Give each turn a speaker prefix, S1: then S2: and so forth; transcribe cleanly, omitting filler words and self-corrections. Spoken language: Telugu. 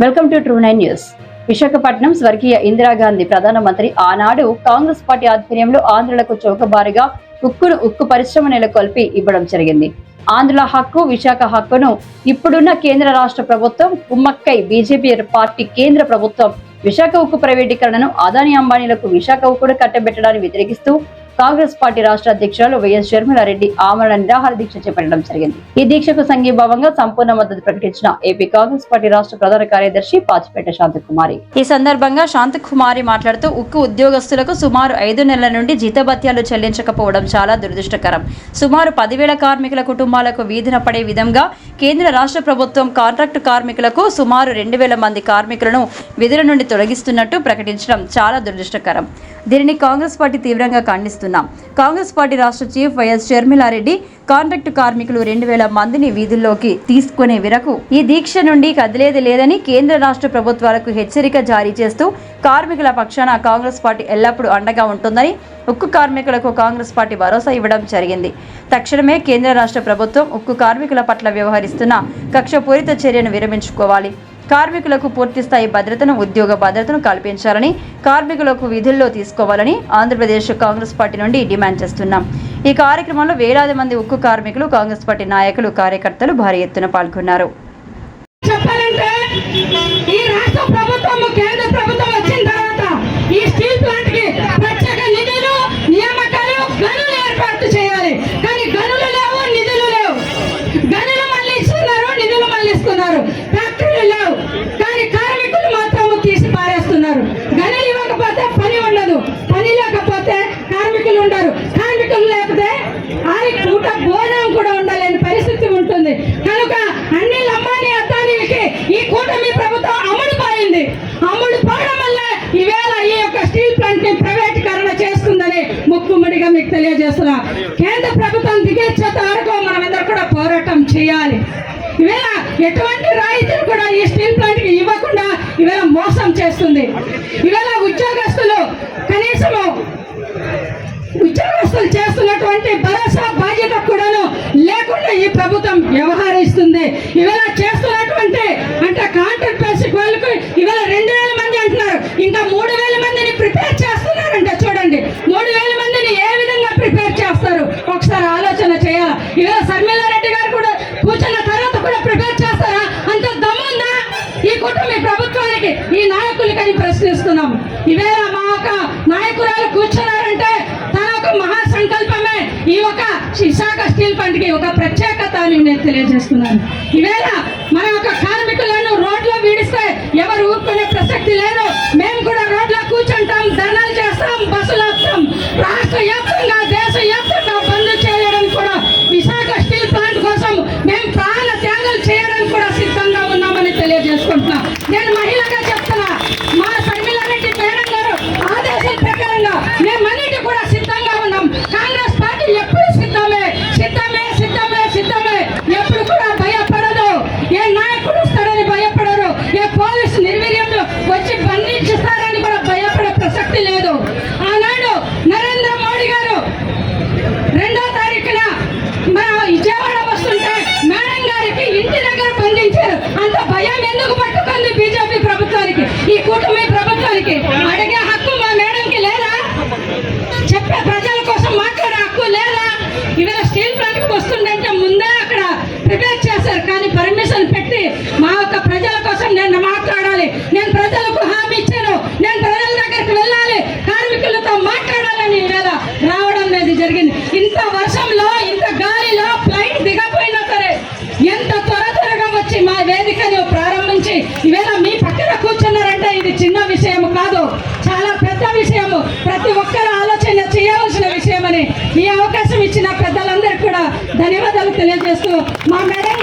S1: Welcome to true 9 news. Visakhapatnam స్వర్గీయ ఇందిరాగాంధీ ప్రధానమంత్రి ఆనాడు కాంగ్రెస్ పార్టీ ఆధ్వర్యంలో ఆంధ్రులకు చౌకబారుగా ఉక్కు పరిశ్రమ నెలకొల్పి ఇవ్వడం జరిగింది. ఆంధ్రుల హక్కు, విశాఖ హక్కును ఇప్పుడున్న కేంద్ర రాష్ట్ర ప్రభుత్వం కుమ్మక్కై బీజేపీ పార్టీ కేంద్ర ప్రభుత్వం విశాఖ ఉక్కు ప్రైవేటీకరణను అదానీ అంబానీలకు విశాఖ ఉక్కును కట్టబెట్టడాన్ని వ్యతిరేకిస్తూ కాంగ్రెస్ పార్టీ రాష్ట్ర అధ్యక్షురాలు వైఎస్ షర్మిలారెడ్డి ఆమరణ నిరాహార దీక్ష చేపట్టడం జరిగింది. ఈ దీక్షకు సంఘీభావంగా సంపూర్ణ మద్దతు ప్రకటించిన ఏపీ కాంగ్రెస్ పార్టీ రాష్ట్ర ప్రధాన కార్యదర్శి పాచిపేట శాంతకుమారి. ఈ సందర్భంగా శాంతకుమారి మాట్లాడుతూ ఉక్కు ఉద్యోగస్తులకు సుమారు 5 నెలల నుండి జీతభత్యాలు చెల్లించకపోవడం చాలా దురదృష్టకరం. సుమారు 10,000 కార్మికుల కుటుంబాలకు వీధిన పడే విధంగా కేంద్ర రాష్ట్ర ప్రభుత్వం కాంట్రాక్టు కార్మికులకు సుమారు 2,000 మంది కార్మికులను విధుల నుండి తొలగిస్తున్నట్టు ప్రకటించడం చాలా దురదృష్టకరం. దీనిని కాంగ్రెస్ పార్టీ తీవ్రంగా ఖండిస్తున్నాం. కాంగ్రెస్ పార్టీ రాష్ట్ర చీఫ్ వైఎస్ షర్మిలారెడ్డి కాంట్రాక్టు కార్మికులు 2,000 మందిని వీధుల్లోకి తీసుకునే వరకు ఈ దీక్ష నుండి కదిలేది లేదని కేంద్ర రాష్ట్ర ప్రభుత్వాలకు హెచ్చరిక జారీ చేస్తూ కార్మికుల పక్షాన కాంగ్రెస్ పార్టీ ఎల్లప్పుడూ అండగా ఉంటుందని ఉక్కు కార్మికులకు కాంగ్రెస్ పార్టీ భరోసా ఇవ్వడం జరిగింది. తక్షణమే కేంద్ర రాష్ట్ర ప్రభుత్వం ఉక్కు కార్మికుల పట్ల వ్యవహరిస్తున్న కక్షపూరిత చర్యను విరమించుకోవాలి. కార్మికులకు పూర్తిస్థాయి భద్రతను, ఉద్యోగ భద్రతను కల్పించాలని, కార్మికులకు విధుల్లో తీసుకోవాలని ఆంధ్రప్రదేశ్ కాంగ్రెస్ పార్టీ నుండి డిమాండ్ చేస్తున్నాం. ఈ కార్యక్రమంలో వేలాది మంది ఉక్కు కార్మికులు, కాంగ్రెస్ పార్టీ నాయకులు, కార్యకర్తలు భారీ ఎత్తున పాల్గొన్నారు.
S2: గనులు ఇవ్వకపోతే పని ఉండదు, పని లేకపోతే కార్మికులు ఉండరు, కార్మికులు లేకపోతే ఆరి పూట భోజనం కూడా ఉండలేని పరిస్థితి ఉంటుంది. కనుక అన్ని అంబానీ అదానీలకి ఈ కూటమి ప్రభుత్వం అమ్ముడుపోయింది. అమ్ముడుపోవడం వల్ల ఈవేళ ఈ యొక్క స్టీల్ ప్లాంట్ ని ప్రైవేటీకరణ చేస్తుందని ముక్కుముడిగా మీకు తెలియజేస్తున్నా. కేంద్ర ప్రభుత్వం దిగేచ్చేంత వరకు మనమందరూ కూడా పోరాటం చేయాలి. ఈవేళ ఎటువంటి రాయితీలు కూడా ఈ స్టీల్ ప్లాంట్ కి ఇవ్వకుండా ఈవేళ మోసం చేస్తుంది. ఈవేళ ఉద్యోగస్తులు కనీసము ఉద్యోగస్తులు చేస్తున్నటువంటి భరోసా బాధ్యత కూడాను లేకుండా ఈ ప్రభుత్వం వ్యవహరిస్తుంది. ఈవేళ చేస్తున్నటువంటి అంటే కాంట్రాక్ట్ బేసిక్ వాళ్ళకు ఈవేళ 2,000 మంది అంటున్నారు, ఇంకా 3,000 మందిని ప్రిపేర్ చేస్తున్నారంటే చూడండి, 3,000 మందిని ఏ విధంగా ప్రిపేర్ చేస్తారు ఒకసారి ఆలోచన చేయాలి. ఈవేళ షర్మిలారెడ్డి గారు కూడా కూర్చున్న తర్వాత కూడా ప్రిపేర్ చేస్తారా? అంత దమ్ముందా ఈ కూటమి ప్రభుత్వానికి, ఈ నాయకులకని ప్రశ్నిస్తున్నాం. ఈవేళ మా ఒక నాయకురాలు కూర్చున్నారంటే తన ఒక మహాసంకల్పమే ఈ ఒక విశాఖ స్టీల్ ప్లాంట్ కి ఒక ప్రత్యేకత అని నేను తెలియజేస్తున్నాను. ఈవేళ మన యొక్క కార్మికులను రోడ్లో వీడిస్తే ఎవరు ఊరుకునే ప్రసక్తి లేదు. మేము కూడా రోడ్లో కూర్చుంటాం, ధర్నాలు చేస్తాం, బస్సులు వస్తాం. రాష్ట్ర వ్యాప్తంగా, దేశ వ్యాప్తంగా బంద్ చేయడానికి కూడా విశాఖ స్టీల్ ప్లాంట్ కోసం మేము ప్రాణ త్యాగాలు చేయడానికి కూడా సిద్ధంగా ఉన్నామని తెలియజేసుకుంటున్నాం. నేను మహిళగా చెప్తున్నా, మా షర్మిలారెడ్డి మేడం గారు ఆదేశాల ప్రకారంగా మేమన్నిటి కూడా సిద్ధంగా ఉన్నాం. కాంగ్రెస్ పార్టీ ఎప్పుడు సిద్ధమే, సిద్ధమే, సిద్ధమే, సిద్ధమే. ఎప్పుడు కూడా భయపడదు. ఏ నాయకుడు వస్తాడని భయపడరు, ఏ పోలీసు నిర్వీర్యంలో వచ్చి బంధించుతారని కూడా భయపడే ప్రసక్తి లేదు. ఆనాడు నరేంద్ర మోడీ గారు 2వ తారీఖున మన విజయవాడ వస్తుంటే మేడం గారికి ఇంటి దగ్గర బంధించారు. అంత భయం ఎందుకు పట్టుకుంది బీజేపీ ప్రభుత్వానికి, ఈ కూటమి ప్రభుత్వానికి? అడిగే హక్కు మా మేడంకి లేదా? చెప్పే ప్రజల కోసం మాట్లాడే హక్కు లేదా? ఇవాళ స్టీల్ ప్లాంట్కి వస్తుందంటే ముందే అక్కడ ప్రిపేర్ చేశారు, కానీ పర్మిషన్ పెట్టి మా యొక్క ప్రజల కోసం నేను మాట్లాడాలి, నేను ప్రజలకు హామీ ఇచ్చాను, నేను ప్రజల దగ్గరికి వెళ్ళాలి, కార్మికులతో మాట్లాడాలని ఇవాళ రావడం అనేది జరిగింది. ఇంత వర్షంలో, ఇంత గాలిలో ఫ్లైట్ దిగపోయినా సరే ఎంత త్వరగా వచ్చి మా వేదికను ప్రారంభించి ఈవేళ మీ పక్కన కూర్చున్నారంటే ఇది చిన్న విషయం కాదు, చాలా పెద్ద విషయము. ప్రతి ఒక్కరు ఆలోచన చేయవలసిన విషయమని ఈ అవకాశం ఇచ్చిన పెద్దలందరికీ కూడా ధన్యవాదాలు తెలియజేస్తూ మా మేడం